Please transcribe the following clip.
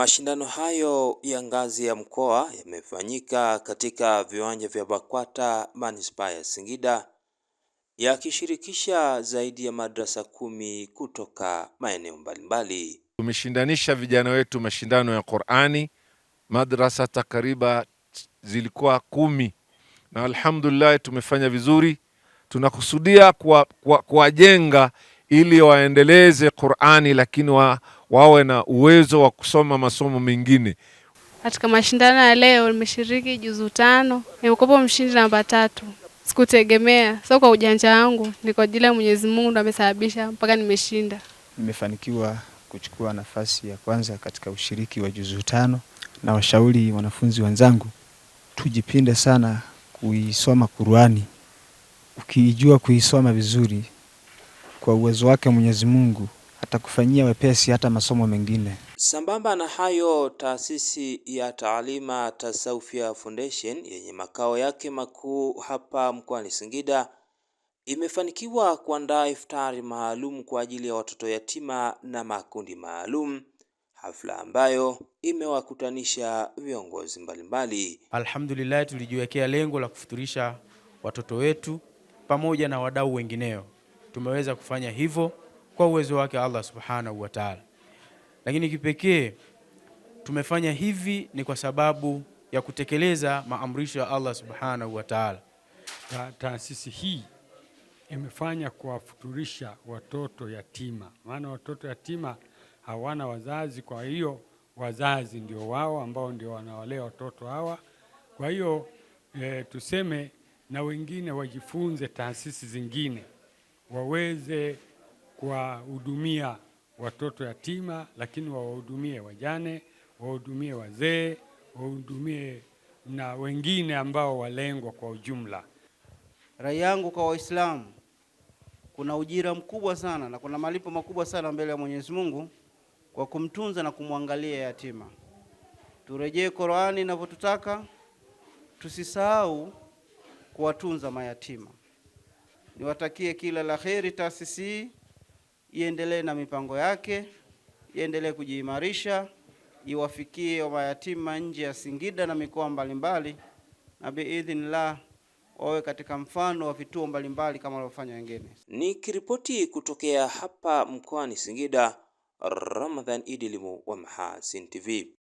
Mashindano hayo ya ngazi ya mkoa yamefanyika katika viwanja vya BAKWATA Manispaa ya Singida, yakishirikisha zaidi ya madrasa 10 kutoka maeneo mbalimbali. Tumeshindanisha vijana wetu mashindano ya Qur'ani, madrasa takriban zilikuwa 10 na alhamdulillah tumefanya vizuri. Tunakusudia kuwajenga ili waendeleze Qur'ani, lakini wawe na uwezo wa kusoma masomo mengine. Katika mashindano ya leo nimeshiriki juzu 5, nimekuwa mshindi namba 3. Sikutegemea, sio kwa ujanja wangu, ni kwa ajili ya Mwenyezi Mungu ndo amesababisha mpaka nimeshinda. Nimefanikiwa kuchukua nafasi ya kwanza katika ushiriki wa juzu 5, na washauri wanafunzi wenzangu tujipinde sana kuisoma Qur'ani. Ukijua kuisoma vizuri, kwa uwezo wake Mwenyezi Mungu atakufanyia wepesi hata masomo mengine. Sambamba na hayo, taasisi ya Taalima Tasawufia Foundation yenye makao yake makuu hapa mkoani Singida imefanikiwa kuandaa iftari maalum kwa ajili ya watoto yatima na makundi maalum, hafla ambayo imewakutanisha viongozi mbalimbali. Alhamdulillah, tulijiwekea lengo la kufuturisha watoto wetu pamoja na wadau wengineo. Tumeweza kufanya hivyo kwa uwezo wake Allah Subhanahu wa Ta'ala. Lakini kipekee tumefanya hivi ni kwa sababu ya kutekeleza maamrisho ya Allah Subhanahu wa Ta'ala. Taasisi hii imefanya kuwafuturisha watoto yatima, maana watoto yatima hawana wazazi, kwa hiyo wazazi ndio wao ambao ndio wanawalea watoto hawa. Kwa hiyo tuseme na wengine wajifunze taasisi zingine waweze kuwahudumia watoto yatima, lakini wawahudumie wajane, wahudumie wazee, wahudumie na wengine ambao walengwa kwa ujumla. Rai yangu kwa Waislamu, kuna ujira mkubwa sana na kuna malipo makubwa sana mbele ya Mwenyezi Mungu kwa kumtunza na kumwangalia yatima. Turejee Qur'ani inavyotutaka, tusisahau kuwatunza mayatima. Niwatakie kila la kheri taasisi, iendelee na mipango yake, iendelee kujiimarisha, iwafikie mayatima nje ya Singida na mikoa mbalimbali, na biidhnillah wawe katika mfano wa vituo mbalimbali kama waliofanya wengine. Nikiripoti kutokea hapa mkoani Singida, Ramadhan Idilimu wa Mahasin TV.